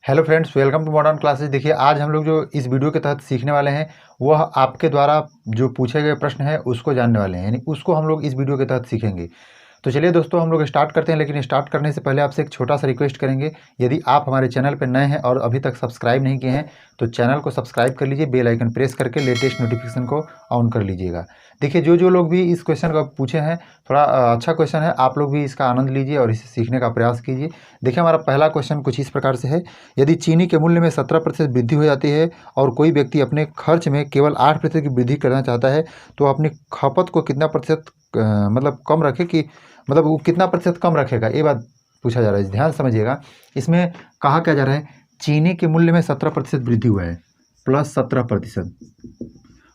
Hello friends, welcome to modern classes. देखिए, आज हम लोग जो इस वीडियो के तहत सीखने वाले हैं वह आपके द्वारा जो पूछे गए प्रश्न है उसको जानने वाले हैं, यानी उसको हम लोग इस वीडियो के तहत सीखेंगे। तो चलिए दोस्तों, हम लोग स्टार्ट करते हैं। लेकिन स्टार्ट करने से पहले आपसे एक छोटा सा रिक्वेस्ट करेंगे, यदि आप हमारे चैनल पर नए हैं और अभी तक सब्सक्राइब नहीं किए हैं तो चैनल को सब्सक्राइब कर लीजिए, बेल आइकन प्रेस करके लेटेस्ट नोटिफिकेशन को ऑन कर लीजिएगा। देखिए, जो लोग भी इस क्वेश्चन का पूछे हैं, थोड़ा अच्छा क्वेश्चन है, आप लोग भी इसका आनंद लीजिए और इसे सीखने का प्रयास कीजिए। देखिए, हमारा पहला क्वेश्चन कुछ इस प्रकार से है। यदि चीनी के मूल्य में 17% वृद्धि हो जाती है और कोई व्यक्ति अपने खर्च में केवल 8% की वृद्धि करना चाहता है तो अपनी खपत को कितना प्रतिशत मतलब कम रखे, कि मतलब वो कितना प्रतिशत कम रखेगा, ये बात पूछा जा रहा है। ध्यान समझिएगा, इसमें कहा क्या जा रहा है, चीनी के मूल्य में 17% वृद्धि हुआ है प्लस 17%।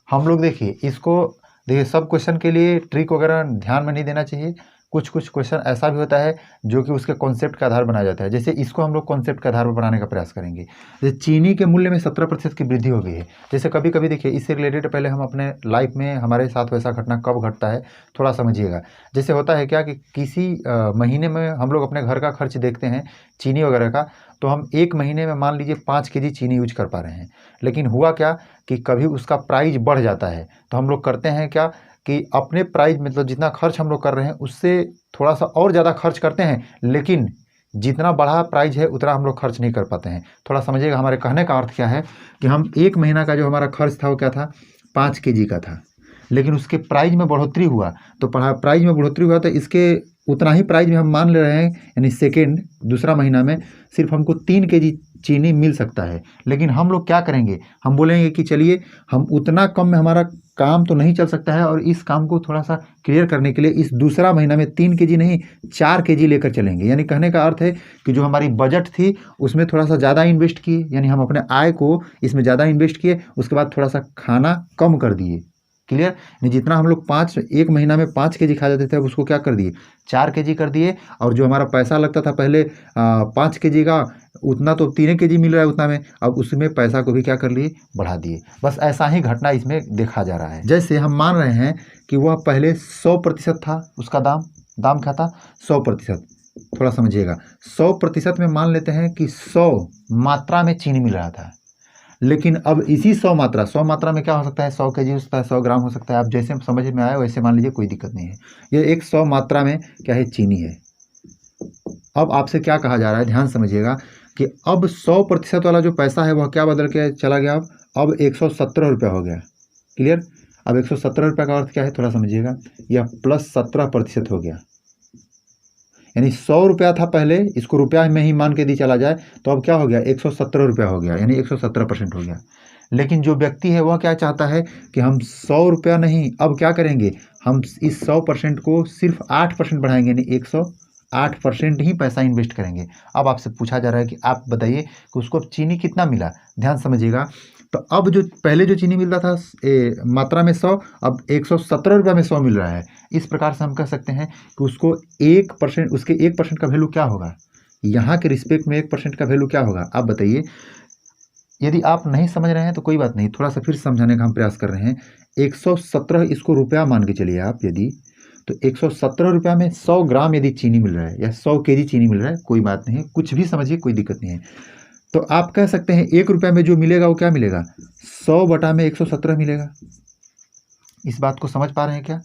हम लोग देखिए इसको, देखिए सब क्वेश्चन के लिए ट्रिक वगैरह ध्यान में नहीं देना चाहिए। कुछ क्वेश्चन ऐसा भी होता है जो कि उसके कॉन्सेप्ट का आधार बनाया जाता है। जैसे इसको हम लोग कॉन्सेप्ट के आधार पर बनाने का प्रयास करेंगे। जैसे चीनी के मूल्य में 17% की वृद्धि हो गई है। जैसे कभी कभी देखिए, इससे रिलेटेड पहले हम अपने लाइफ में हमारे साथ वैसा घटना कब घटता है थोड़ा समझिएगा। जैसे होता है क्या कि किसी महीने में हम लोग अपने घर का खर्च देखते हैं चीनी वगैरह का, तो हम एक महीने में मान लीजिए 5 केजी चीनी यूज कर पा रहे हैं। लेकिन हुआ क्या कि कभी उसका प्राइस बढ़ जाता है, तो हम लोग करते हैं क्या कि अपने प्राइस मतलब जितना खर्च हम लोग कर रहे हैं उससे थोड़ा सा और ज़्यादा खर्च करते हैं, लेकिन जितना बढ़ा प्राइस है उतना हम लोग खर्च नहीं कर पाते हैं। थोड़ा समझिएगा हमारे कहने का अर्थ क्या है कि हम एक महीना का जो हमारा खर्च था वो क्या था, 5 केजी का था, लेकिन उसके प्राइस में बढ़ोतरी हुआ, तो प्राइस में बढ़ोतरी हुआ तो इसके उतना ही प्राइस में हम मान ले रहे हैं, यानी दूसरा महीना में सिर्फ हमको 3 केजी चीनी मिल सकता है। लेकिन हम लोग क्या करेंगे, हम बोलेंगे कि चलिए हम उतना कम में हमारा काम तो नहीं चल सकता है, और इस काम को थोड़ा सा क्लियर करने के लिए इस दूसरा महीना में 3 केजी नहीं 4 केजी लेकर चलेंगे। यानी कहने का अर्थ है कि जो हमारी बजट थी उसमें थोड़ा सा ज़्यादा इन्वेस्ट किए, यानी हम अपने आय को इसमें ज़्यादा इन्वेस्ट किए, उसके बाद थोड़ा सा खाना कम कर दिए। क्लियर, नहीं जितना हम लोग एक महीना में 5 केजी खा जाते थे, अब उसको क्या कर दिए, 4 केजी कर दिए। और जो हमारा पैसा लगता था पहले 5 केजी का, उतना तो 3 केजी मिल रहा है उतना में, अब उसमें पैसा को भी क्या कर लिए, बढ़ा दिए। बस ऐसा ही घटना इसमें देखा जा रहा है। जैसे हम मान रहे हैं कि वह पहले 100% था, उसका दाम क्या था, 100%। थोड़ा समझिएगा, 100% में मान लेते हैं कि 100 मात्रा में चीनी मिल रहा था। लेकिन अब इसी 100 मात्रा में क्या हो सकता है, 100 केजी हो सकता है, 100 ग्राम हो सकता है। आप जैसे समझ में आए वैसे मान लीजिए, कोई दिक्कत नहीं है। ये एक 100 मात्रा में क्या है, चीनी है। अब आपसे क्या कहा जा रहा है, ध्यान समझिएगा कि अब 100% वाला जो पैसा है वह क्या बदल के चला गया, अब 117 रुपया हो गया। क्लियर, अब 117 रुपये का अर्थ क्या है, थोड़ा समझिएगा, यह प्लस 17% हो गया। यानी 100 रुपया था पहले, इसको रुपया में ही मान के दी चला जाए, तो अब क्या हो गया, 117 रुपया हो गया, यानी 117% हो गया। लेकिन जो व्यक्ति है वह क्या चाहता है कि हम 100 रुपया नहीं, अब क्या करेंगे, हम इस 100% को सिर्फ 8% बढ़ाएंगे, यानी 108% ही पैसा इन्वेस्ट करेंगे। अब आपसे पूछा जा रहा है कि आप बताइए कि उसको चीनी कितना मिला। ध्यान समझिएगा, तो अब जो पहले जो चीनी मिल रहा था मात्रा में 100, अब 117 रुपये में 100 मिल रहा है। इस प्रकार से हम कह सकते हैं कि उसको 1%, उसके 1% का वैल्यू क्या होगा, यहाँ के रिस्पेक्ट में 1% का वैल्यू क्या होगा, आप बताइए। यदि आप नहीं समझ रहे हैं तो कोई बात नहीं, थोड़ा सा फिर समझाने का हम प्रयास कर रहे हैं। 117 इसको रुपया मान के चलिए आप, यदि तो 117 रुपया में 100 ग्राम यदि चीनी मिल रहा है या 100 केजी चीनी मिल रहा है, कोई बात नहीं, कुछ भी समझिए, कोई दिक्कत नहीं है। तो आप कह सकते हैं 1 रुपया में जो मिलेगा वो क्या मिलेगा, 100 बटा में 117 मिलेगा। इस बात को समझ पा रहे हैं क्या।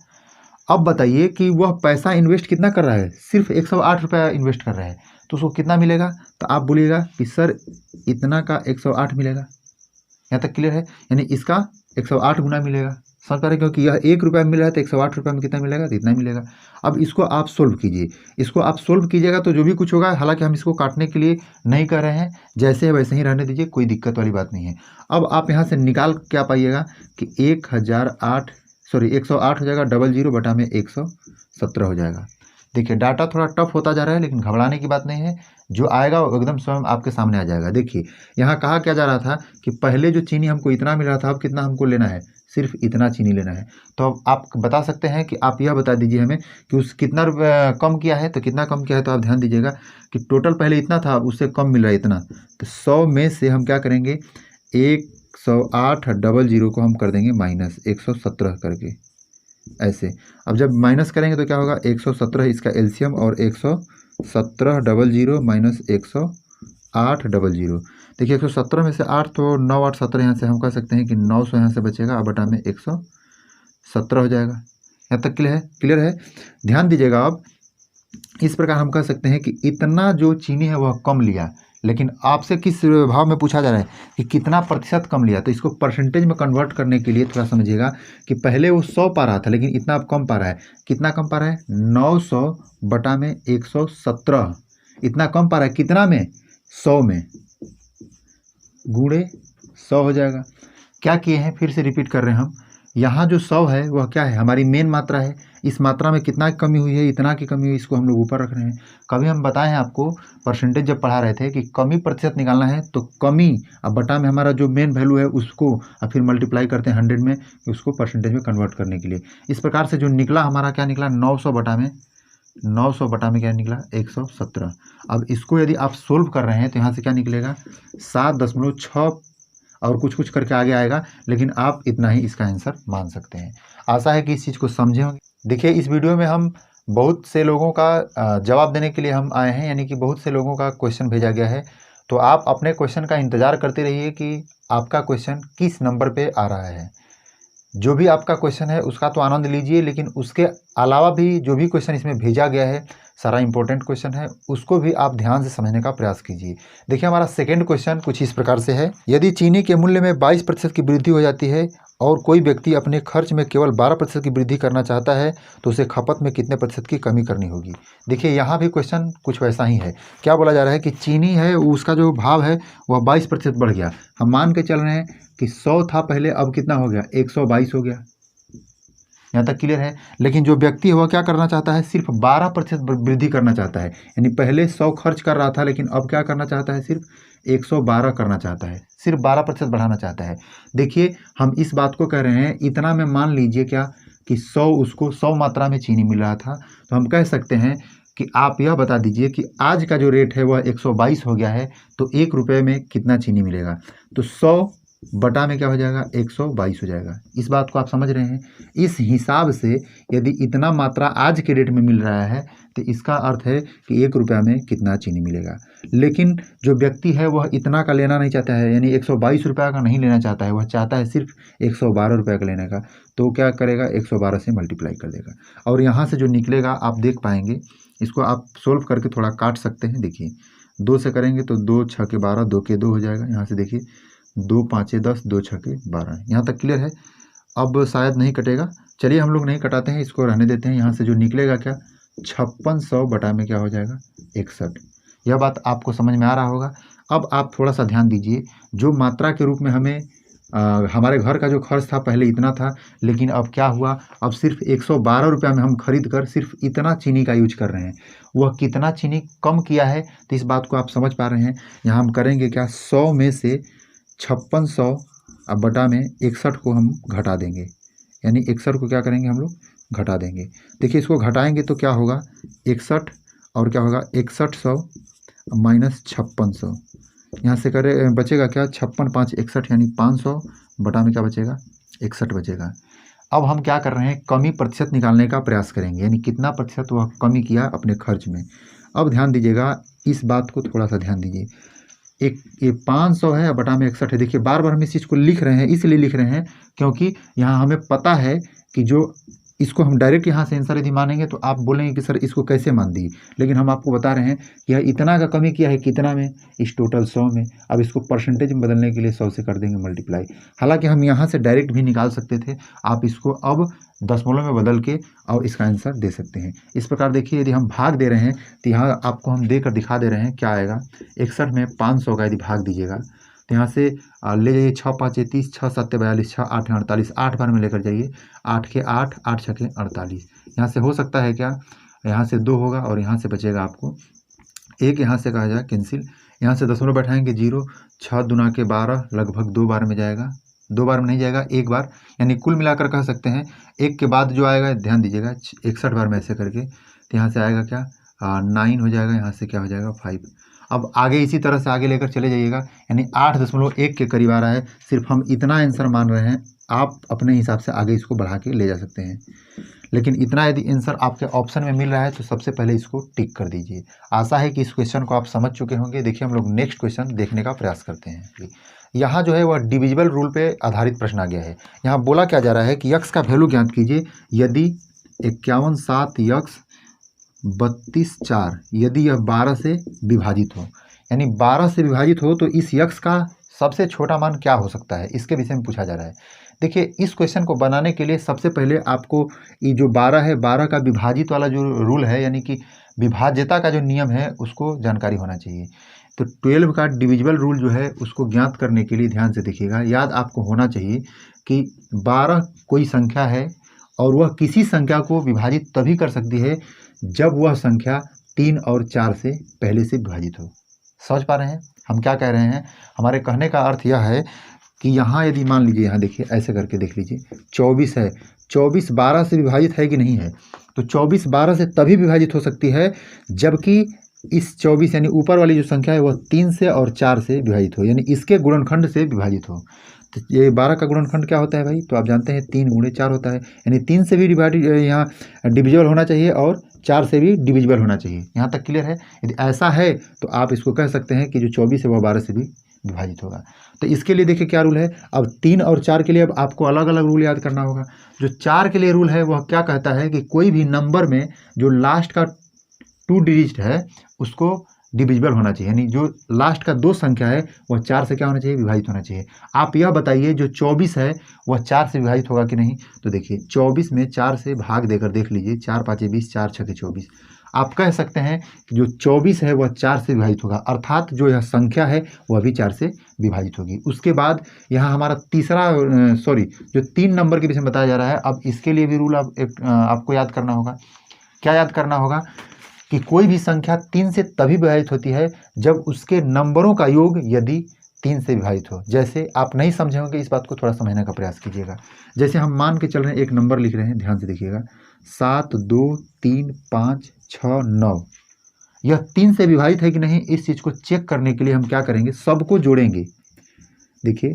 अब बताइए कि वह पैसा इन्वेस्ट कितना कर रहा है, सिर्फ 108 रुपया इन्वेस्ट कर रहा है, तो उसको कितना मिलेगा, तो आप बोलिएगा कि सर इतना का 108 मिलेगा। यहाँ तक क्लियर है, यानी इसका 108 गुना मिलेगा। समझ पा रहे, क्योंकि यह 1 रुपया में मिल रहा है तो 108 रुपये में कितना मिलेगा, तो इतना मिलेगा। अब इसको आप सोल्व कीजिए, इसको आप सोल्व कीजिएगा तो जो भी कुछ होगा, हालांकि हम इसको काटने के लिए नहीं कर रहे हैं, जैसे है वैसे ही रहने दीजिए, कोई दिक्कत वाली बात नहीं है। अब आप यहाँ से निकाल क्या पाइएगा कि 108 हो जाएगा, 00 बटा में 117 हो जाएगा। देखिए, डाटा थोड़ा टफ होता जा रहा है, लेकिन घबराने की बात नहीं है, जो आएगा वो एकदम स्वयं आपके सामने आ जाएगा। देखिए, यहाँ कहा क्या जा रहा था कि पहले जो चीनी हमको इतना मिल रहा था, अब कितना हमको लेना है, सिर्फ इतना चीनी लेना है। तो अब आप बता सकते हैं कि आप यह बता दीजिए हमें कि उस कितना कम किया है, तो कितना कम किया है, तो आप ध्यान दीजिएगा कि टोटल पहले इतना था, उससे कम मिल रहा है इतना, तो 100 में से हम क्या करेंगे, 108 को हम कर देंगे माइनस 117 करके, ऐसे। अब जब माइनस करेंगे तो क्या होगा, 117 इसका एलसीएम, और 117 00 माइनस 108 00, देखिए 117 में से 8 तो 9 8 17, यहाँ से हम कह सकते हैं कि 900 यहाँ से बचेगा, अब बटा में 117 हो जाएगा। यहाँ तक क्लियर है। ध्यान दीजिएगा, अब इस प्रकार हम कह सकते हैं कि इतना जो चीनी है वह कम लिया, लेकिन आपसे किस भाव में पूछा जा रहा है कि कितना प्रतिशत कम लिया, तो इसको परसेंटेज में कन्वर्ट करने के लिए थोड़ा समझिएगा कि पहले वो 100 पा रहा था, लेकिन इतना अब कम पा रहा है। कितना कम पा रहा है? 900 बटा में 117, इतना कम पा रहा है। कितना में? 100 में, गुणे 100 हो जाएगा। क्या किए हैं, फिर से रिपीट कर रहे हैं हम। यहाँ जो 100 है वह क्या है? हमारी मेन मात्रा है। इस मात्रा में कितना कमी हुई है? इतना की कमी हुई, इसको हम लोग ऊपर रख रहे हैं। कभी हम बताए हैं आपको परसेंटेज जब पढ़ा रहे थे कि कमी प्रतिशत निकालना है तो कमी अब बटा में हमारा जो मेन वैल्यू है उसको और फिर मल्टीप्लाई करते हैं 100 में, उसको परसेंटेज में कन्वर्ट करने के लिए। इस प्रकार से जो निकला हमारा क्या निकला? 900 बटा में क्या निकला? 117। अब इसको यदि आप सोल्व कर रहे हैं तो यहाँ से क्या निकलेगा? 7.6 और कुछ करके आगे आएगा, लेकिन आप इतना ही इसका आंसर मान सकते हैं। आशा है कि इस चीज़ को समझे होंगे। देखिए, इस वीडियो में हम बहुत से लोगों का जवाब देने के लिए हम आए हैं, यानी कि बहुत से लोगों का क्वेश्चन भेजा गया है। तो आप अपने क्वेश्चन का इंतज़ार करते रहिए कि आपका क्वेश्चन किस नंबर पे आ रहा है। जो भी आपका क्वेश्चन है उसका तो आनंद लीजिए, लेकिन उसके अलावा भी जो भी क्वेश्चन इसमें भेजा गया है सारा इंपॉर्टेंट क्वेश्चन है, उसको भी आप ध्यान से समझने का प्रयास कीजिए। देखिए, हमारा सेकंड क्वेश्चन कुछ इस प्रकार से है। यदि चीनी के मूल्य में 22% की वृद्धि हो जाती है और कोई व्यक्ति अपने खर्च में केवल 12% की वृद्धि करना चाहता है तो उसे खपत में कितने प्रतिशत की कमी करनी होगी? देखिए, यहाँ भी क्वेश्चन कुछ वैसा ही है। क्या बोला जा रहा है कि चीनी है उसका जो भाव है वह 22% बढ़ गया। हम मान के चल रहे हैं कि 100 था पहले, अब कितना हो गया? 122 हो गया। यहाँ तक क्लियर है। लेकिन जो व्यक्ति है वह क्या करना चाहता है? सिर्फ 12% वृद्धि करना चाहता है। यानी पहले 100 खर्च कर रहा था, लेकिन अब क्या करना चाहता है? सिर्फ 112 करना चाहता है, सिर्फ 12% बढ़ाना चाहता है। देखिए, हम इस बात को कह रहे हैं, इतना में मान लीजिए क्या कि 100 मात्रा में चीनी मिल रहा था, तो हम कह सकते हैं कि आप यह बता दीजिए कि आज का जो रेट है वह 122 हो गया है, तो 1 रुपये में कितना चीनी मिलेगा? तो 100 बटा में क्या हो जाएगा? 122 हो जाएगा। इस बात को आप समझ रहे हैं। इस हिसाब से यदि इतना मात्रा आज के रेट में मिल रहा है तो इसका अर्थ है कि 1 रुपया में कितना चीनी मिलेगा। लेकिन जो व्यक्ति है वह इतना का लेना नहीं चाहता है, यानी 122 रुपये का नहीं लेना चाहता है, वह चाहता है सिर्फ 112 रुपये का लेने का। तो क्या करेगा? 112 से मल्टीप्लाई कर देगा और यहाँ से जो निकलेगा आप देख पाएंगे। इसको आप सोल्व करके थोड़ा काट सकते हैं। देखिए, 2 से करेंगे तो 2 6 के 12, 2 के 2 हो जाएगा। यहाँ से देखिए 2 5 10, 2 6 के 12। यहाँ तक क्लियर है। अब शायद नहीं कटेगा, चलिए हम लोग नहीं कटाते हैं, इसको रहने देते हैं। यहाँ से जो निकलेगा क्या? 5600 बटा में क्या हो जाएगा? 61। यह बात आपको समझ में आ रहा होगा। अब आप थोड़ा सा ध्यान दीजिए, जो मात्रा के रूप में हमें हमारे घर का जो खर्च था पहले इतना था, लेकिन अब क्या हुआ? अब सिर्फ 112 रुपये में हम खरीद कर सिर्फ इतना चीनी का यूज कर रहे हैं। वह कितना चीनी कम किया है, तो इस बात को आप समझ पा रहे हैं। यहाँ हम करेंगे क्या? 100 में से 5600 अब बटा में 61 को हम घटा देंगे, यानी 61 को क्या करेंगे? हम लोग घटा देंगे। देखिए, इसको घटाएंगे तो क्या होगा? 61 और क्या होगा? 6100 माइनस 5600। यहाँ से करे बचेगा क्या? 56 5 61, यानी 500 बटा में क्या बचेगा? 61 बचेगा। अब हम क्या कर रहे हैं? कमी प्रतिशत निकालने का प्रयास करेंगे, यानी कितना प्रतिशत वह कमी किया अपने खर्च में। अब ध्यान दीजिएगा, इस बात को थोड़ा सा ध्यान दीजिए। ये 500 है, बटा में 61 है। देखिए, बार बार हम इस चीज़ को लिख रहे हैं, इसलिए लिख रहे हैं क्योंकि यहाँ हमें पता है कि जो इसको हम डायरेक्ट यहाँ से आंसर यदि मानेंगे तो आप बोलेंगे कि सर इसको कैसे मान दिए, लेकिन हम आपको बता रहे हैं कि यह इतना का कमी किया है। कितना में? इस टोटल 100 में। अब इसको परसेंटेज में बदलने के लिए 100 से कर देंगे मल्टीप्लाई। हालांकि हम यहाँ से डायरेक्ट भी निकाल सकते थे, आप इसको अब दशमलव में बदल के और इसका आंसर दे सकते हैं। इस प्रकार देखिए, यदि हम भाग दे रहे हैं तो यहाँ आपको हम देकर दिखा दे रहे हैं क्या आएगा। 61 में 500 का यदि भाग दीजिएगा तो यहाँ से ले जाइए 6 5 30, 6 7 42, 6 8 48, 8 बार में लेकर जाइए। 8 के 8, 8 6 के 48। यहाँ से हो सकता है क्या? यहाँ से 2 होगा और यहाँ से बचेगा आपको 1, यहाँ से कहा जाए कैंसिल। यहाँ से दशमलव बैठाएंगे 0, 6 दूना के 12, लगभग 2 बार में जाएगा। 2 बार में नहीं जाएगा, 1 बार, यानी कुल मिलाकर कह सकते हैं 1 के बाद जो आएगा, ध्यान दीजिएगा 61 बार में ऐसे करके, तो यहाँ से आएगा क्या? 9 हो जाएगा। यहाँ से क्या हो जाएगा? 5। अब आगे इसी तरह से आगे लेकर चले जाइएगा, यानी 8.1 के करीब आ रहा है। सिर्फ हम इतना आंसर मान रहे हैं, आप अपने हिसाब से आगे इसको बढ़ा के ले जा सकते हैं। लेकिन इतना यदि आंसर आपके ऑप्शन में मिल रहा है तो सबसे पहले इसको टिक कर दीजिए। आशा है कि इस क्वेश्चन को आप समझ चुके होंगे। देखिए हम लोग नेक्स्ट क्वेश्चन देखने का प्रयास करते हैं। यहाँ जो है वह डिविजिबल रूल पे आधारित प्रश्न आ गया है। यहाँ बोला क्या जा रहा है कि यक्स का वैल्यू ज्ञात कीजिए यदि 51 7 यक्स 32 4 यदि यह 12 से विभाजित हो, यानी 12 से विभाजित हो तो इस यक्स का सबसे छोटा मान क्या हो सकता है, इसके विषय में पूछा जा रहा है। देखिए इस क्वेश्चन को बनाने के लिए सबसे पहले आपको ये जो 12 है, 12 का विभाजित वाला जो रूल है, यानी कि विभाज्यता का जो नियम है उसको जानकारी होना चाहिए। तो 12 का डिविजिबल रूल जो है उसको ज्ञात करने के लिए ध्यान से देखिएगा। याद आपको होना चाहिए कि 12 कोई संख्या है और वह किसी संख्या को विभाजित तभी कर सकती है जब वह संख्या 3 और 4 से पहले से विभाजित हो। समझ पा रहे हैं हम क्या कह रहे हैं? हमारे कहने का अर्थ यह है कि यहाँ यदि मान लीजिए, यहाँ देखिए ऐसे करके देख लीजिए, 24 है, 24 12 से विभाजित है कि नहीं है? तो 24 12 से तभी विभाजित हो सकती है जबकि इस 24 यानी ऊपर वाली जो संख्या है वह 3 से और 4 से विभाजित हो, यानी इसके गुणनखंड से विभाजित हो। तो ये 12 का गुणनखंड क्या होता है भाई? तो आप जानते हैं 3 × 4 होता है, यानी 3 से भी डिवाइड यहाँ डिविजिबल होना चाहिए और 4 से भी डिविजिबल होना चाहिए। यहाँ तक क्लियर है? यदि ऐसा है तो आप इसको कह सकते हैं कि जो 24 है वह 12 से भी विभाजित होगा। तो इसके लिए देखिए क्या रूल है। अब 3 और 4 के लिए अब आपको अलग अलग रूल याद करना होगा। जो 4 के लिए रूल है वह क्या कहता है कि कोई भी नंबर में जो लास्ट का 2 डिजिट है उसको डिविजिबल होना चाहिए, यानी जो लास्ट का 2 संख्या है वह 4 से क्या होना चाहिए? विभाजित होना चाहिए। आप यह बताइए जो 24 है वह 4 से विभाजित होगा कि नहीं? तो देखिए 24 में 4 से भाग देकर देख लीजिए, 4 5 20, 4 6 24। आप कह सकते हैं कि जो 24 है वह 4 से विभाजित होगा, अर्थात जो यह संख्या है वह भी 4 से विभाजित होगी। उसके बाद यहाँ हमारा तीसरा जो 3 नंबर के विषय में बताया जा रहा है, अब इसके लिए भी रूल आपको याद करना होगा। क्या याद करना होगा? कि कोई भी संख्या 3 से तभी विभाजित होती है जब उसके नंबरों का योग यदि 3 से विभाजित हो। जैसे आप नहीं समझे होंगे, इस बात को थोड़ा समझने का प्रयास कीजिएगा। जैसे हम मान के चल रहे हैं, एक नंबर लिख रहे हैं, ध्यान से देखिएगा, 7 2 3 5 6 9। यह 3 से विभाजित है कि नहीं, इस चीज़ को चेक करने के लिए हम क्या करेंगे? सबको जोड़ेंगे। देखिए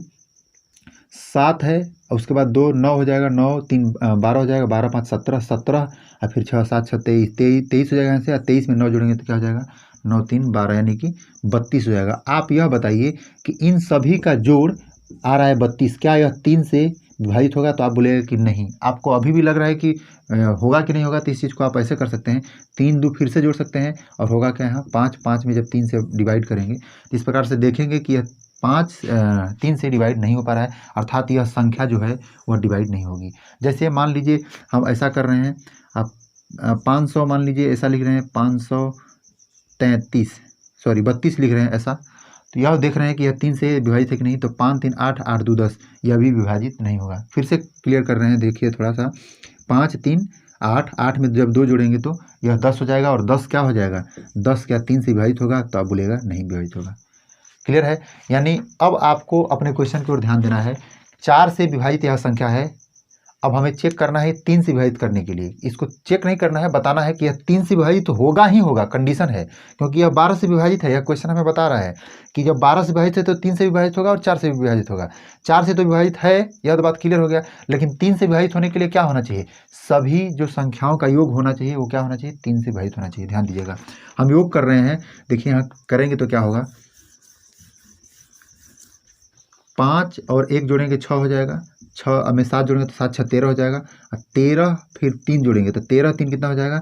7 है और उसके बाद 2 9 हो जाएगा, 9 3 12 हो जाएगा, 12 5 17 17 और फिर 6 7 6 23 हो जाएगा यहाँ से, और 23 में 9 जोड़ेंगे तो क्या हो जाएगा? 9 3 12, यानी कि 32 हो जाएगा। आप यह बताइए कि इन सभी का जोड़ आ रहा है 32, क्या यह 3 से विभाजित होगा? तो आप बोलेगा कि नहीं। आपको अभी भी लग रहा है कि होगा कि नहीं होगा, तो इस चीज़ को आप ऐसे कर सकते हैं, 3 2 फिर से जोड़ सकते हैं और होगा क्या यहाँ? 5 5 में जब 3 से डिवाइड करेंगे तो इस प्रकार से देखेंगे कि यह 3 से डिवाइड नहीं हो पा रहा है, अर्थात यह संख्या जो है वह डिवाइड नहीं होगी। जैसे मान लीजिए हम ऐसा कर रहे हैं, आप 500 मान लीजिए ऐसा लिख रहे हैं, 32 लिख रहे हैं ऐसा, तो यह देख रहे हैं कि यह 3 से विभाजित है कि नहीं? तो 5 3 8 8 2 10, यह भी विभाजित नहीं होगा। फिर से क्लियर कर रहे हैं, देखिए थोड़ा सा, 5 3 8 8 में जब 2 जोड़ेंगे तो यह 10 हो जाएगा, और 10 क्या हो जाएगा? 10 क्या 3 से विभाजित होगा? तो आप बोलेगा नहीं विभाजित होगा। क्लियर है? यानी अब आपको अपने क्वेश्चन की ओर ध्यान देना है। 4 से विभाजित यह संख्या है, अब हमें चेक करना है 3 से विभाजित करने के लिए। इसको चेक नहीं करना है, बताना है कि यह 3 से विभाजित होगा ही होगा, कंडीशन है, क्योंकि यह 12 से विभाजित है। यह क्वेश्चन हमें बता रहा है कि जब 12 से विभाजित है तो 3 से विभाजित होगा और 4 से भी विभाजित होगा। 4 से तो विभाजित है, यह तो बात क्लियर हो गया, लेकिन 3 से विभाजित होने के लिए क्या होना चाहिए? सभी जो संख्याओं का योग होना चाहिए वो क्या होना चाहिए? 3 से विभाजित होना चाहिए। ध्यान दीजिएगा, हम योग कर रहे हैं, देखिए यहाँ करेंगे तो क्या होगा? 5 और 1 जोड़ेंगे 6 हो जाएगा, 6 में 7 जोड़ेंगे तो 7 6 13 हो जाएगा, 13 फिर 3 जोड़ेंगे तो 13 3 कितना हो जाएगा?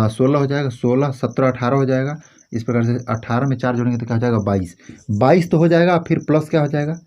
16 हो जाएगा, 16 17 18 हो जाएगा। इस प्रकार से 18 में 4 जोड़ेंगे तो क्या हो जाएगा? 22 तो हो जाएगा, फिर प्लस क्या हो जाएगा?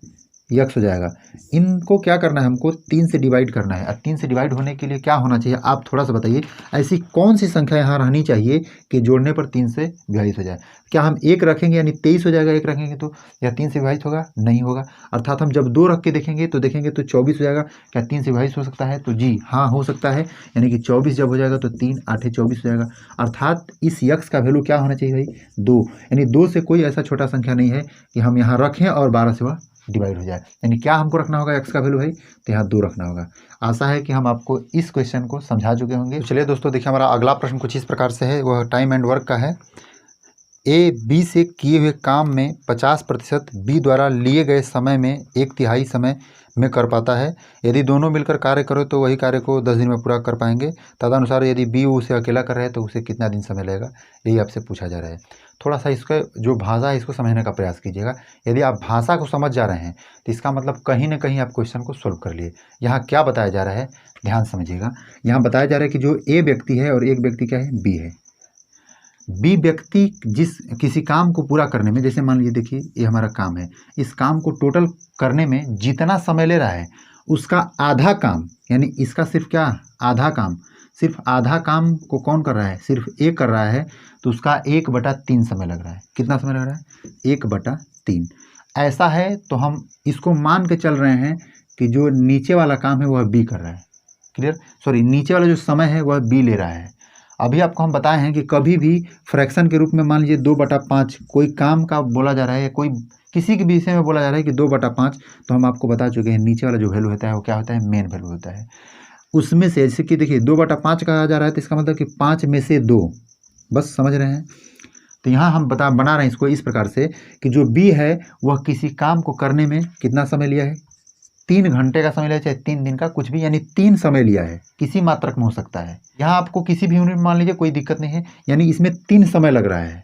यक्स हो जाएगा। इनको क्या करना है? हमको 3 से डिवाइड करना है, और 3 से डिवाइड होने के लिए क्या होना चाहिए? आप थोड़ा सा बताइए, ऐसी कौन सी संख्या यहाँ रहनी चाहिए कि जोड़ने पर 3 से विभाजित हो जाए? क्या हम 1 रखेंगे यानी 23 हो जाएगा, 1 रखेंगे तो यह 3 से विभाजित होगा? नहीं होगा। अर्थात हम जब 2 रख के देखेंगे तो 24 हो जाएगा, क्या 3 से विभाजित हो सकता है? तो जी हाँ, हो सकता है, यानी कि 24 जब हो जाएगा तो 3 8 24 हो जाएगा। अर्थात इस यक्स का वैल्यू क्या होना चाहिए भाई? 2, यानी 2 से कोई ऐसा छोटा संख्या नहीं है कि हम यहाँ रखें और 12 से वह डिवाइड हो जाए। यानी क्या हमको रखना होगा एक्स का वैल्यू भाई? तो यहाँ 2 रखना होगा। आशा है कि हम आपको इस क्वेश्चन को समझा चुके होंगे। तो चलिए दोस्तों, देखिए हमारा अगला प्रश्न कुछ इस प्रकार से है, वह टाइम एंड वर्क का है। ए बी से किए हुए काम में 50% बी द्वारा लिए गए समय में 1/3 समय में कर पाता है। यदि दोनों मिलकर कार्य करो तो वही कार्य को 10 दिन में पूरा कर पाएंगे। तदनुसार यदि बी उसे अकेला कर रहे हैं तो उसे कितना दिन समय लगेगा, यही आपसे पूछा जा रहा है। थोड़ा सा इसका जो भाषा है इसको समझने का प्रयास कीजिएगा। यदि आप भाषा को समझ जा रहे हैं तो इसका मतलब कहीं ना कहीं आप क्वेश्चन को सोल्व कर लिए। यहाँ क्या बताया जा रहा है, ध्यान समझिएगा। यहाँ बताया जा रहा है कि जो ए व्यक्ति है और एक व्यक्ति क्या है, बी है। बी व्यक्ति जिस किसी काम को पूरा करने में, जैसे मान लीजिए देखिए ये हमारा काम है, इस काम को टोटल करने में जितना समय ले रहा है उसका आधा काम, यानी इसका सिर्फ क्या आधा काम, सिर्फ आधा काम को कौन कर रहा है, सिर्फ ए कर रहा है, तो उसका 1/3 समय लग रहा है। कितना समय लग रहा है, 1/3। ऐसा है तो हम इसको मान के चल रहे हैं कि जो नीचे वाला काम है वह बी कर रहा है। क्लियर, सॉरी, नीचे वाला जो समय है वह बी ले रहा है। अभी आपको हम बताए हैं कि कभी भी फ्रैक्शन के रूप में मान लीजिए 2/5 कोई काम का बोला जा रहा है या कोई किसी के विषय में बोला जा रहा है कि 2/5, तो हम आपको बता चुके हैं नीचे वाला जो वैल्यू होता है वो क्या होता है, मेन वैल्यू होता है। उसमें से जैसे कि देखिए 2/5 कहा जा रहा है तो इसका मतलब कि 5 में से 2, बस समझ रहे हैं। तो यहाँ हम बना रहे हैं इसको इस प्रकार से कि जो बी है वह किसी काम को करने में कितना समय लिया है, 3 घंटे का समय लिया, चाहे 3 दिन का, कुछ भी, यानी 3 समय लिया है। किसी मात्रक में हो सकता है, यहाँ आपको किसी भी यूनिट मान लीजिए, कोई दिक्कत नहीं है, यानी इसमें 3 समय लग रहा है।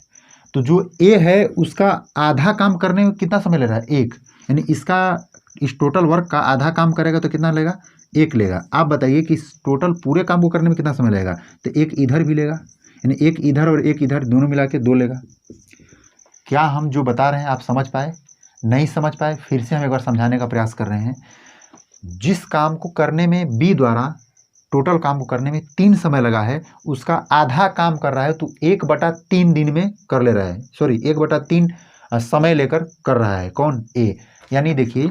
तो जो ए है उसका आधा काम करने में कितना समय ले रहा है, 1, यानी इसका इस टोटल वर्क का आधा काम करेगा तो कितना लेगा, 1 लेगा। आप बताइए कि इस टोटल पूरे काम को करने में कितना समय लगेगा, तो 1 इधर भी लेगा, यानी 1 इधर और 1 इधर दोनों मिला के 2 लेगा। क्या हम जो बता रहे हैं आप समझ पाए, नहीं समझ पाए, फिर से हम एक बार समझाने का प्रयास कर रहे हैं। जिस काम को करने में बी द्वारा टोटल काम को करने में 3 समय लगा है, उसका आधा काम कर रहा है तो 1/3 दिन में कर ले रहा है, सॉरी 1/3 समय लेकर कर रहा है, कौन, ए। यानी देखिए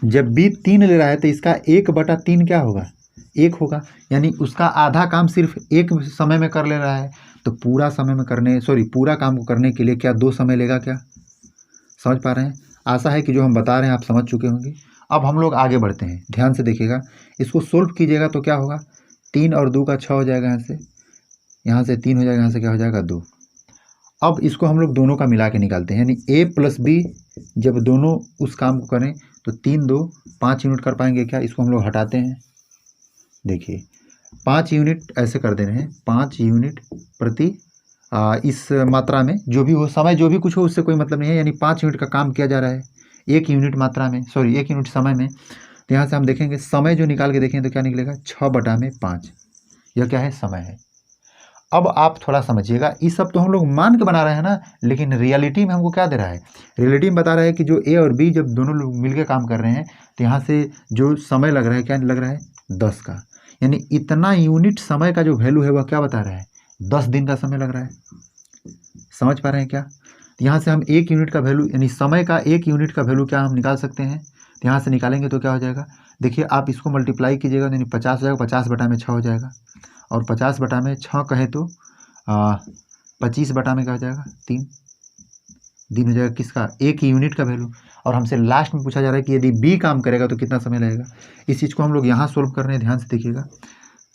जब बी 3 ले रहा है तो इसका 1/3 क्या होगा, 1 होगा, यानी उसका आधा काम सिर्फ 1 समय में कर ले रहा है। तो पूरा समय में करने, सॉरी पूरा काम को करने के लिए क्या 2 समय लेगा, क्या समझ पा रहे हैं। आशा है कि जो हम बता रहे हैं आप समझ चुके होंगे। अब हम लोग आगे बढ़ते हैं, ध्यान से देखिएगा, इसको सोल्व कीजिएगा तो क्या होगा, 3 और 2 का 6 हो जाएगा, यहाँ से 3 हो जाएगा, यहाँ से क्या हो जाएगा 2। अब इसको हम लोग दोनों का मिला के निकालते हैं, यानी ए प्लस बी जब दोनों उस काम को करें तो 3 2 5 यूनिट कर पाएंगे क्या, इसको हम लोग हटाते हैं। देखिए 5 यूनिट ऐसे कर दे रहे हैं, 5 यूनिट प्रति इस मात्रा में जो भी हो, समय जो भी कुछ हो उससे कोई मतलब नहीं है, यानी 5 यूनिट का काम किया जा रहा है 1 यूनिट मात्रा में, सॉरी 1 यूनिट समय में। तो यहाँ से हम देखेंगे समय जो निकाल के देखें तो क्या निकलेगा, 6/5, यह क्या है, समय है। अब आप थोड़ा समझिएगा, इस सब तो हम लोग मान के बना रहे हैं ना, लेकिन रियलिटी में हमको क्या दे रहा है, रियलिटी में बता रहा है कि जो ए और बी जब दोनों लोग मिलकर काम कर रहे हैं तो यहाँ से जो समय लग रहा है, क्या लग रहा है, 10 का, यानी इतना यूनिट समय का जो वैल्यू है वह क्या बता रहा है, 10 दिन का समय लग रहा है। समझ पा रहे हैं क्या। तो यहाँ से हम 1 यूनिट का वैल्यू, यानी समय का 1 यूनिट का वैल्यू क्या हम निकाल सकते हैं। तो यहाँ से निकालेंगे तो क्या हो जाएगा, देखिए आप इसको मल्टीप्लाई कीजिएगा, यानी 50 हो जाएगा, 50/6 हो जाएगा, और 50/6 कहे तो 25 क्या हो जाएगा, 3 दिन हो जाएगा, किसका, 1 यूनिट का वैल्यू। और हमसे लास्ट में पूछा जा रहा है कि यदि बी काम करेगा तो कितना समय लगेगा। इस चीज़ को हम लोग यहाँ सोल्व कर रहे हैं, ध्यान से देखिएगा।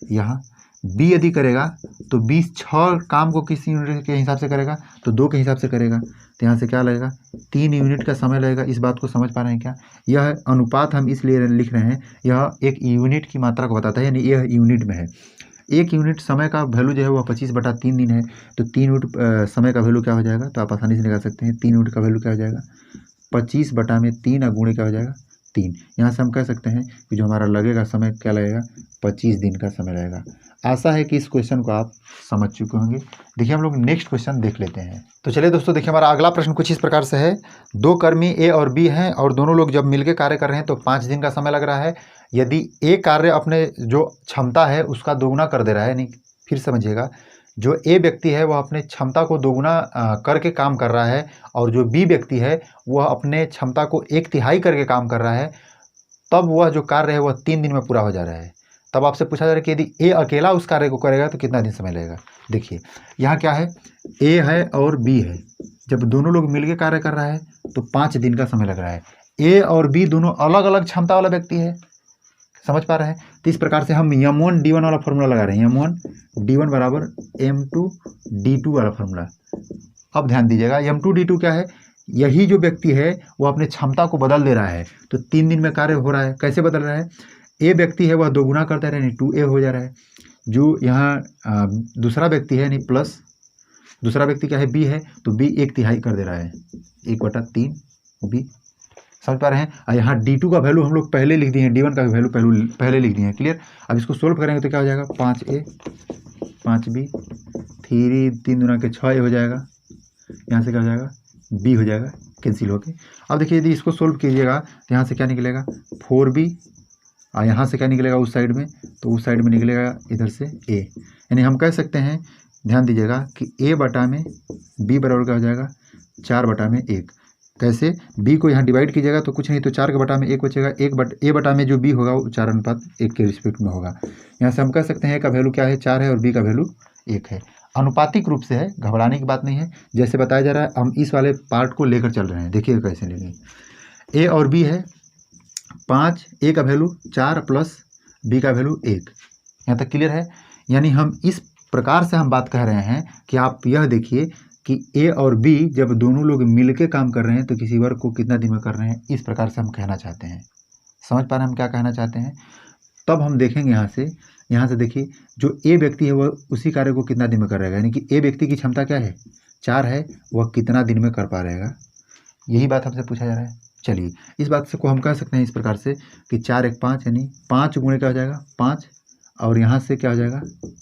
यहाँ बी यदि करेगा तो बी 6 काम को किस यूनिट के हिसाब से करेगा, तो 2 के हिसाब से करेगा। तो यहाँ से क्या लगेगा, 3 यूनिट का समय लगेगा। इस बात को समझ पा रहे हैं क्या। यह अनुपात हम इसलिए लिख रहे हैं, यह एक यूनिट की मात्रा को बताता है, यानी यह यूनिट में है। 1 यूनिट समय का वैल्यू जो है वह 25/3 दिन है, तो 3 यूनिट समय का वैल्यू क्या हो जाएगा, तो आप आसानी से निकाल सकते हैं। 3 यूनिट का वैल्यू क्या हो जाएगा, 25/3 और गुणे क्या हो जाएगा, 3। यहाँ से हम कह सकते हैं कि जो हमारा लगेगा समय क्या लगेगा, 25 दिन का समय लगेगा। आशा है कि इस क्वेश्चन को आप समझ चुके होंगे। देखिए हम लोग नेक्स्ट क्वेश्चन देख लेते हैं। तो चलिए दोस्तों, देखिए हमारा अगला प्रश्न कुछ इस प्रकार से है। 2 कर्मी ए और बी हैं और दोनों लोग जब मिलकर कार्य कर रहे हैं तो 5 दिन का समय लग रहा है। यदि ए कार्य अपने जो क्षमता है उसका दोगुना कर दे रहा है, नहीं, फिर समझिएगा, जो ए व्यक्ति है वह अपने क्षमता को दोगुना करके काम कर रहा है, और जो बी व्यक्ति है वह अपने क्षमता को 1/3 करके काम कर रहा है, तब वह जो कार्य है वह 3 दिन में पूरा हो जा रहा है। तब आपसे पूछा जा रहा है कि यदि ए अकेला उस कार्य को करेगा तो कितना दिन समय लगेगा। देखिए यहाँ क्या है, ए है और बी है, जब दोनों लोग मिलकर कार्य कर रहा है तो 5 दिन का समय लग रहा है। ए और बी दोनों अलग अलग क्षमता वाला व्यक्ति है, समझ पा रहे हैं। तो इस प्रकार से हम M1 D1 वाला फॉर्मूला लगा रहे हैं, M1 D1 बराबर M2 D2 वाला फॉर्मूला। अब ध्यान दीजिएगा, M2D2 क्या है, यही जो व्यक्ति है वो अपने क्षमता को बदल दे रहा है। तो 3 दिन में कार्य हो रहा है, कैसे बदल रहा है, ए व्यक्ति है वह 2 गुना करता है यानी 2A हो जा रहा है। जो यहाँ दूसरा व्यक्ति है यानी प्लस दूसरा व्यक्ति क्या है, B है, तो B 1/3 कर दे रहा है, 1/3 B। समझ पा रहे हैं। और यहाँ D2 का वैल्यू हम लोग पहले लिख दिए हैं, D1 का भी वैल्यू पहले लिख दिए हैं, क्लियर। अब इसको सोल्व करेंगे तो क्या हो जाएगा, 5A 5B 3 दूना के 6A हो जाएगा, यहाँ से क्या हो जाएगा, B हो जाएगा कैंसिल होके। अब देखिए यदि इसको सोल्व कीजिएगा तो यहाँ से क्या निकलेगा, 4B, और यहाँ से क्या निकलेगा उस साइड में, तो उस साइड में निकलेगा इधर से A। यानी हम कह सकते हैं, ध्यान दीजिएगा कि A बटा में B बराबर क्या हो जाएगा, 4/1। कैसे, B को यहाँ डिवाइड कीजिएगा तो कुछ नहीं, तो 4 के बटा में 1 बचेगा, A बटा में जो B होगा वो 4:1 के रिस्पेक्ट में होगा। यहाँ से हम कह सकते हैं A का वैल्यू क्या है, 4 है, और B का वैल्यू 1 है। अनुपातिक रूप से है, घबराने की बात नहीं है। जैसे बताया जा रहा है हम इस वाले पार्ट को लेकर चल रहे हैं, देखिए कैसे लेंगे। A और B है 5, A का वैल्यू 4 प्लस B का वैल्यू 1, यहाँ तक क्लियर है। यानी हम इस प्रकार से हम बात कह रहे हैं कि आप यह देखिए कि A और B जब दोनों लोग मिलके काम कर रहे हैं तो किसी वर्क को कितना दिन में कर रहे हैं, इस प्रकार से हम कहना चाहते हैं। समझ पा रहे हैं हम क्या कहना चाहते हैं। तब हम देखेंगे यहाँ से देखिए, जो A व्यक्ति है वह उसी कार्य को कितना दिन में कर रहेगा, यानी कि A व्यक्ति की क्षमता क्या है, 4 है, वह कितना दिन में कर पा रहेगा, यही बात हमसे पूछा जा रहा है। चलिए इस बात से को हम कह सकते हैं इस प्रकार से कि 4 1 5, यानी 5 गुणे क्या हो जाएगा 5, और यहाँ से क्या हो जाएगा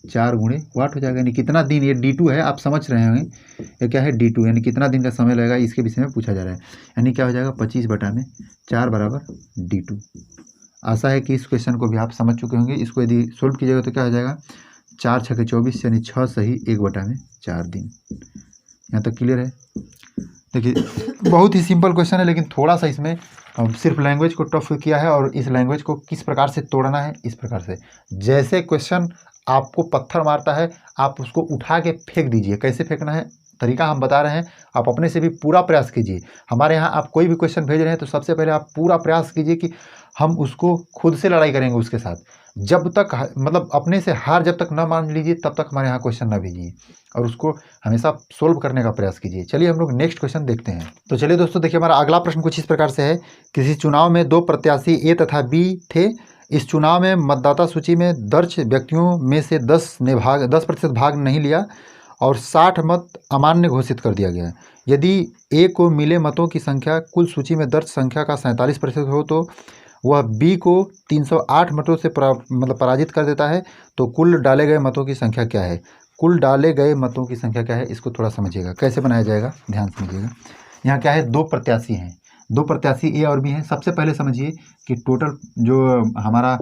4 गुणे वाट हो जाएगा, यानी कितना दिन, ये D2 है, आप समझ रहे होंगे ये क्या है D2, यानी कितना दिन का समय लगेगा इसके विषय में पूछा जा रहा है। यानी क्या हो जाएगा 25/4 बराबर D2। आशा है कि इस क्वेश्चन को भी आप समझ चुके होंगे। इसको यदि सोल्व कीजिएगा तो क्या हो जाएगा, 4 × 6 = 24, यानी 6 सही 1/4 दिन। यहाँ तक क्लियर है। देखिए बहुत ही सिंपल क्वेश्चन है, लेकिन थोड़ा सा इसमें सिर्फ लैंग्वेज को टफ किया है, और इस लैंग्वेज को किस प्रकार से तोड़ना है, इस प्रकार से जैसे क्वेश्चन आपको पत्थर मारता है आप उसको उठा के फेंक दीजिए। कैसे फेंकना है तरीका हम बता रहे हैं, आप अपने से भी पूरा प्रयास कीजिए। हमारे यहाँ आप कोई भी क्वेश्चन भेज रहे हैं तो सबसे पहले आप पूरा प्रयास कीजिए कि हम उसको खुद से लड़ाई करेंगे उसके साथ। जब तक मतलब अपने से हार जब तक न मान लीजिए तब तक हमारे यहाँ क्वेश्चन न भेजिए, और उसको हमेशा सोल्व करने का प्रयास कीजिए। चलिए हम लोग नेक्स्ट क्वेश्चन देखते हैं। तो चलिए दोस्तों देखिए, हमारा अगला प्रश्न कुछ इस प्रकार से है। किसी चुनाव में 2 प्रत्याशी A तथा B थे। इस चुनाव में मतदाता सूची में दर्ज व्यक्तियों में से 10% भाग नहीं लिया और 60 मत अमान्य घोषित कर दिया गया। यदि A को मिले मतों की संख्या कुल सूची में दर्ज संख्या का 47% हो तो वह B को 308 मतों से पराजित कर देता है। तो कुल डाले गए मतों की संख्या क्या है, कुल डाले गए मतों की संख्या क्या है, इसको थोड़ा समझिएगा कैसे बनाया जाएगा, ध्यान समझिएगा। यहाँ क्या है, 2 प्रत्याशी हैं, 2 प्रत्याशी A और B हैं। सबसे पहले समझिए कि टोटल जो हमारा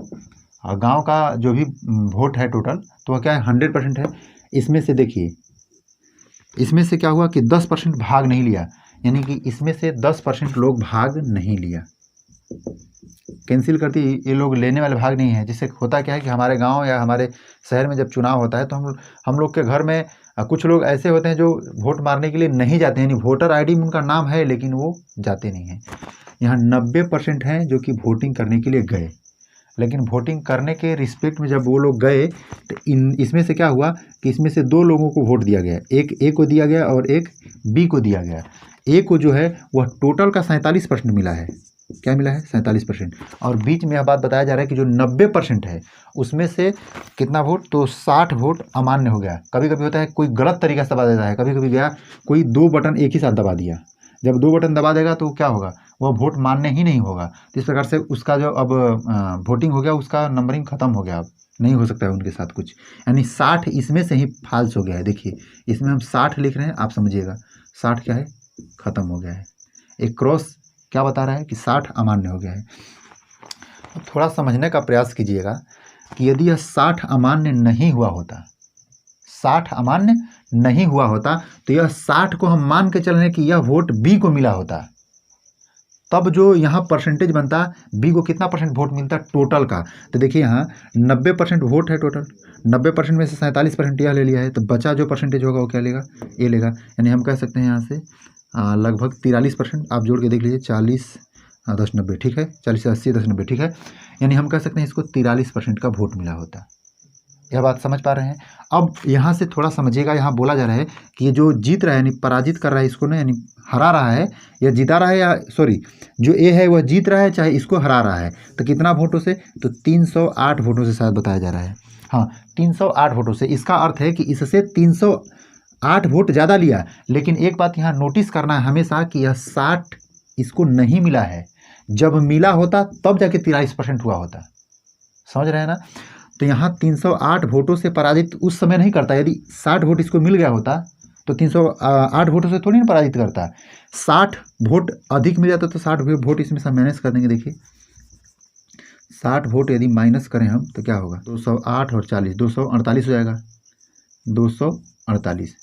गांव का जो भी वोट है टोटल, तो वह क्या है 100% है। इसमें से देखिए, इसमें से क्या हुआ कि 10% भाग नहीं लिया, यानी कि इसमें से 10% लोग भाग नहीं लिया, कैंसिल करती, ये लोग लेने वाले भाग नहीं है। जिससे होता क्या है कि हमारे गांव या हमारे शहर में जब चुनाव होता है तो हम लोग के घर में कुछ लोग ऐसे होते हैं जो वोट मारने के लिए नहीं जाते हैं, यानी वोटर आईडी में उनका नाम है लेकिन वो जाते नहीं हैं। यहाँ 90% हैं जो कि वोटिंग करने के लिए गए, लेकिन वोटिंग करने के रिस्पेक्ट में जब वो लोग गए तो इसमें से क्या हुआ कि इसमें से 2 लोगों को वोट दिया गया, एक A को दिया गया और एक B को दिया गया। A को जो है वह टोटल का 47% मिला है, क्या मिला है 47%, और बीच में यह बात बताया जा रहा है कि जो 90% है उसमें से कितना वोट, तो 60 वोट अमान्य हो गया। कभी कभी होता है कोई गलत तरीका से दबा देता है, कभी कभी गया कोई 2 बटन एक ही साथ दबा दिया, जब 2 बटन दबा देगा तो क्या होगा, वह वोट मान्य ही नहीं होगा। तो इस प्रकार से उसका जो अब वोटिंग हो गया, उसका नंबरिंग खत्म हो गया, अब नहीं हो सकता है उनके साथ कुछ, यानी 60 इसमें से ही फाल्स हो गया है। देखिए इसमें हम 60 लिख रहे हैं, आप समझिएगा 60 क्या है, खत्म हो गया है। एक क्रॉस क्या बता रहा है कि 60 अमान्य हो गया है। तो थोड़ा समझने का प्रयास कीजिएगा कि यदि यह 60 अमान्य नहीं हुआ होता, 60 अमान्य नहीं हुआ होता तो यह 60 को हम मान के चल रहे हैं कि यह वोट B को मिला होता, तब जो यहाँ परसेंटेज बनता, B को कितना % वोट मिलता टोटल का। तो देखिए यहाँ 90% वोट है टोटल, 90% में से 47% यह ले लिया है, तो बचा जो परसेंटेज होगा वो क्या लेगा, ये लेगा। यानी हम कह सकते हैं यहाँ से लगभग 43%, आप जोड़ के देख लीजिए, 40 10 90, ठीक है, 40 80 10 90, ठीक है। यानी हम कह सकते हैं इसको 43% का वोट मिला होता। यह बात समझ पा रहे हैं। अब यहाँ से थोड़ा समझिएगा, यहाँ बोला जा रहा है कि ये जो जीत रहा है यानी पराजित कर रहा है इसको ना, यानी हरा रहा है या जिता रहा है, या सॉरी जो ए है वह जीत रहा है चाहे इसको हरा रहा है, तो कितना वोटों से, तो 308 वोटों से शायद बताया जा रहा है। हाँ 308 वोटों से, इसका अर्थ है कि इससे 308 वोट ज़्यादा लिया। लेकिन एक बात यहाँ नोटिस करना है हमेशा कि यह 60 इसको नहीं मिला है, जब मिला होता तब जाके 43% हुआ होता। समझ रहे हैं ना। तो यहाँ 308 वोटों से पराजित उस समय नहीं करता, यदि 60 वोट इसको मिल गया होता तो 308 वोटों से थोड़ी ना पराजित करता। 60 वोट अधिक मिल जाता तो 60 वोट इसमें सब माइनस कर देंगे। देखिए 60 वोट यदि माइनस करें हम तो क्या होगा, 208 और 40 248 हो जाएगा, 248।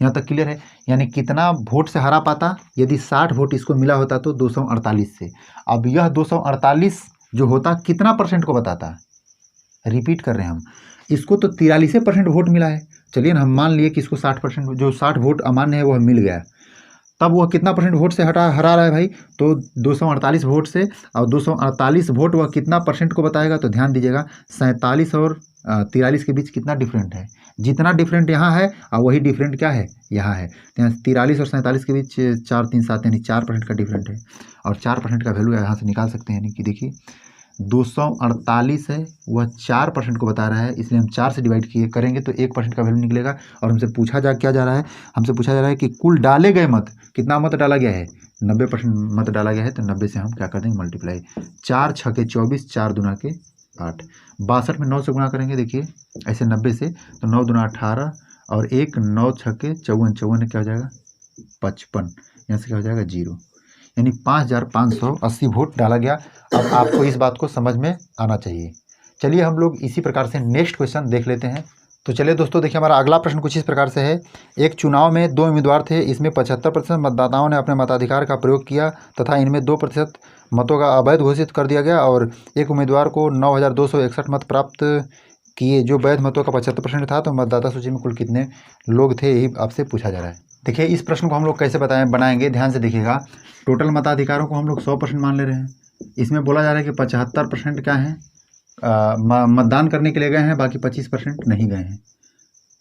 यहाँ तक क्लियर है। यानी कितना वोट से हरा पाता, यदि 60 वोट इसको मिला होता तो 248 से। अब यह 248 जो होता कितना परसेंट को बताता, रिपीट कर रहे हैं हम, इसको तो 43% वोट मिला है। चलिए ना, हम मान लिए कि इसको 60%, जो 60 वोट अमान्य है वह मिल गया, तब वह कितना परसेंट वोट से हरा रहा है भाई, तो 248 वोट से। और 248 वोट वह कितना परसेंट को बताएगा, तो ध्यान दीजिएगा 47 और 43 के बीच कितना डिफरेंट है, जितना डिफरेंट यहाँ है और वही डिफरेंट क्या है यहाँ है। तो यहाँ 43 और 47 के बीच 4 3 7 यानी 4% का डिफरेंट है, और 4% का वैल्यू यहाँ से निकाल सकते हैं। यानी कि देखिए 248 है वह 4% को बता रहा है, इसलिए हम 4 से डिवाइड करेंगे तो 1% का वैल्यू निकलेगा। और हमसे पूछा क्या जा रहा है, हमसे पूछा जा रहा है कि कुल डाले गए मत, कितना मत डाला गया है, 90% मत डाला गया है। तो 90 से हम क्या कर देंगे, मल्टीप्लाई, 4 6 के 24, 4 दूना के 8, 62 में 9 से गुणा करेंगे। देखिए ऐसे 90 से, तो 9 दूना 18 और 1 9 6 के 54, 54 क्या हो जाएगा 55, यहाँ से क्या हो जाएगा 0, यानी 5580 वोट डाला गया। अब आपको इस बात को समझ में आना चाहिए। चलिए हम लोग इसी प्रकार से नेक्स्ट क्वेश्चन देख लेते हैं। तो चलिए दोस्तों देखिए, हमारा अगला प्रश्न कुछ इस प्रकार से है। एक चुनाव में 2 उम्मीदवार थे, इसमें 75% मतदाताओं ने अपने मताधिकार का प्रयोग किया तथा इनमें 2% मतों का अवैध घोषित कर दिया गया, और एक उम्मीदवार को 9261 मत प्राप्त किए जो वैध मतों का 75% था। तो मतदाता सूची में कुल कितने लोग थे, यही आपसे पूछा जा रहा है। देखिए इस प्रश्न को हम लोग कैसे बनाएंगे, ध्यान से देखिएगा। टोटल मताधिकारों को हम लोग 100% मान ले रहे हैं। इसमें बोला जा रहा है कि 75% क्या है, मतदान करने के लिए गए हैं, बाकी 25% नहीं गए हैं।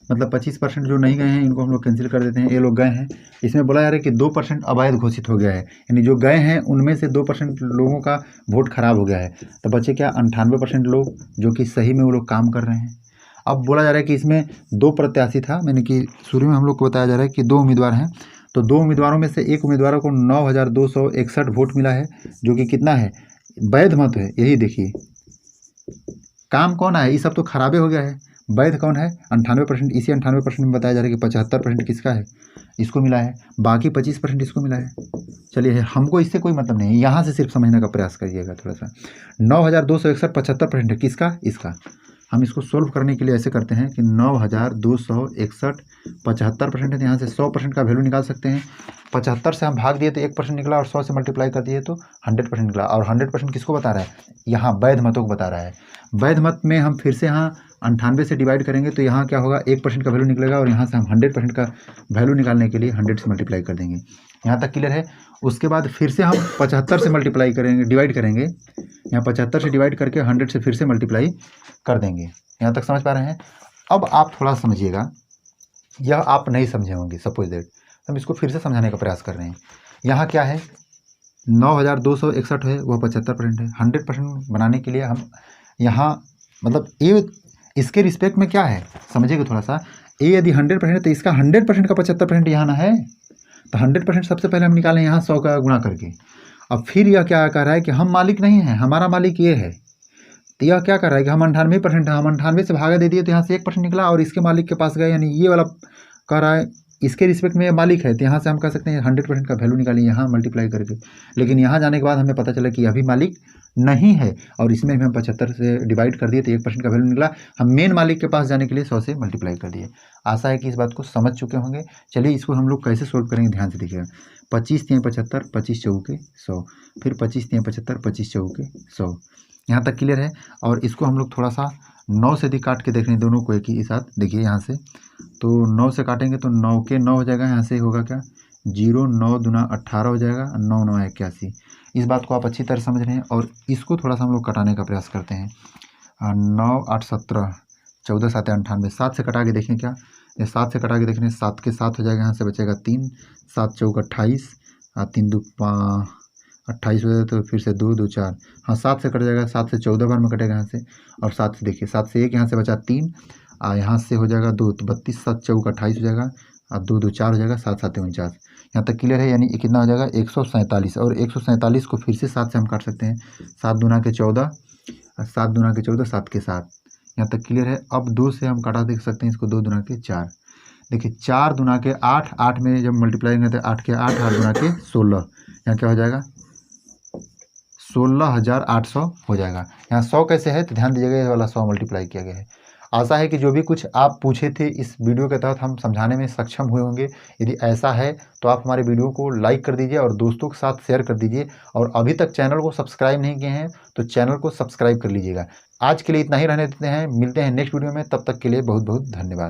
मतलब 25% जो नहीं गए हैं इनको हम लोग कैंसिल कर देते हैं, ये लोग गए हैं। इसमें बोला जा रहा है कि 2% अवैध घोषित हो गया है, यानी जो गए हैं उनमें से 2% लोगों का वोट खराब हो गया है। तो बचे क्या 98% लोग जो कि सही में वो लोग काम कर रहे हैं। अब बोला जा रहा है कि इसमें 2 प्रत्याशी था, यानी कि शुरू में हम लोग को बताया जा रहा है कि 2 उम्मीदवार हैं। तो 2 उम्मीदवारों में से एक उम्मीदवारों को 9261 वोट मिला है, जो कि कितना है, वैध मत है। यही देखिए काम कौन है, ये सब तो खराबे हो गया है। वैध कौन है 98%, इसी 98% में बताया जा रहा है कि 75% किसका है, इसको मिला है, बाकी 25% इसको मिला है। चलिए हमको इससे कोई मतलब नहीं है, यहाँ से सिर्फ समझने का प्रयास करिएगा थोड़ा सा। 9261 75% है किसका, इसका। हम इसको सोल्व करने के लिए ऐसे करते हैं कि 9261 75% है, तो यहाँ से 100% का वैल्यू निकाल सकते हैं। 75 से हम भाग दिए तो 1% निकला, और 100 से मल्टीप्लाई कर दिए तो 100% निकला। और 100% किसको बता रहा है, यहाँ वैध मतों को बता रहा है। वैध मत में हम फिर से यहाँ 98 से डिवाइड करेंगे तो यहाँ क्या होगा, 1% का वैल्यू निकलेगा, और यहाँ से हम 100% का वैल्यू निकालने के लिए 100 से मल्टीप्लाई कर देंगे। यहाँ तक क्लियर है। उसके बाद फिर से हम 75 से मल्टीप्लाई करेंगे, डिवाइड करेंगे, यहाँ 75 से डिवाइड करके 100 से फिर से मल्टीप्लाई कर देंगे। यहाँ तक समझ पा रहे हैं। अब आप थोड़ा समझिएगा, यह आप नहीं समझे होंगे सपोज दैट, हम इसको फिर से समझाने का प्रयास कर रहे हैं। यहाँ क्या है 9261 है वह 75% है। 100% बनाने के लिए हम यहाँ मतलब ये इसके रिस्पेक्ट में क्या है समझिएगा थोड़ा सा। ए यदि 100% है तो इसका 100% का 75% यहाँ ना है, तो 100% सबसे पहले हम निकालें यहाँ 100 का गुणा करके। अब फिर यह क्या कह रहा है कि हम मालिक नहीं हैं, हमारा मालिक ये है। तो यह क्या कर रहा है कि हम 98% है, हम 98 से भागा दे दिए तो यहाँ से 1% निकला, और इसके मालिक के पास गए, यानी ये वाला कह रहा है इसके रिस्पेक्ट में ये मालिक है। तो यहाँ से हम कह सकते हैं 100% का वैल्यू निकालिए यहाँ मल्टीप्लाई करके। लेकिन यहाँ जाने के बाद हमें पता चला कि अभी मालिक नहीं है, और इसमें भी हम 75 से डिवाइड कर दिए तो 1% का वैल्यू निकला। हम मेन मालिक के पास जाने के लिए 100 से मल्टीप्लाई कर दिए। आशा है कि इस बात को समझ चुके होंगे। चलिए इसको हम लोग कैसे सोल्व करेंगे, ध्यान से देखिएगा। 25 3 75, 25 चौके 100, फिर 25 3 75, 25 चौके 100। यहाँ तक क्लियर है। और इसको हम लोग थोड़ा सा 9 से भी काट के देख रहे हैं, दोनों को एक ही साथ। देखिए यहाँ से तो 9 से काटेंगे तो 9 के 9 हो जाएगा, यहाँ से होगा क्या 0, 9 दूना 18 हो जाएगा, 9 9 81। इस बात को आप अच्छी तरह समझ रहे हैं। और इसको थोड़ा सा हम लोग कटाने का प्रयास करते हैं। 9 8 17, 14 7 98, 7 से कटा के देखें क्या, ये 7 से कटा के देखने 7 के 7 हो जाएगा, यहाँ से बचेगा 3, 7 चौक 28, 3 2 28 हो जाएगा, तो फिर से 2 2 4, हाँ 7 से कट जाएगा, 7 से 14 बार में कटेगा यहाँ से। और 7 से देखिए 7 से 1 यहाँ से बचा 3, यहाँ से हो जाएगा 2, तो 32 7 चौक 28 हो जाएगा, और 2 2 4 हो जाएगा, 7 7 49, यहाँ तक क्लियर है। यानी कितना हो जाएगा 147, और 147 को फिर से 7 से हम काट सकते हैं, 7 दूना के 14, 7 दूना के 14, 7 के 7, यहाँ तक क्लियर है। अब 2 से हम काटा देख सकते हैं इसको, 2 दूना के 4, देखिए 4 दूना के 8, 8 में जब मल्टीप्लाई करते हैं 8 के 8, 8 दूना के 16, यहाँ क्या हो जाएगा 16,800 हो जाएगा। यहाँ 100 कैसे है तो ध्यान दीजिएगा, ये वाला 100 मल्टीप्लाई किया गया है। आशा है कि जो भी कुछ आप पूछे थे इस वीडियो के तहत हम समझाने में सक्षम हुए होंगे। यदि ऐसा है तो आप हमारे वीडियो को लाइक कर दीजिए और दोस्तों के साथ शेयर कर दीजिए, और अभी तक चैनल को सब्सक्राइब नहीं किए हैं तो चैनल को सब्सक्राइब कर लीजिएगा। आज के लिए इतना ही रहने देते हैं, मिलते हैं नेक्स्ट वीडियो में, तब तक के लिए बहुत बहुत धन्यवाद।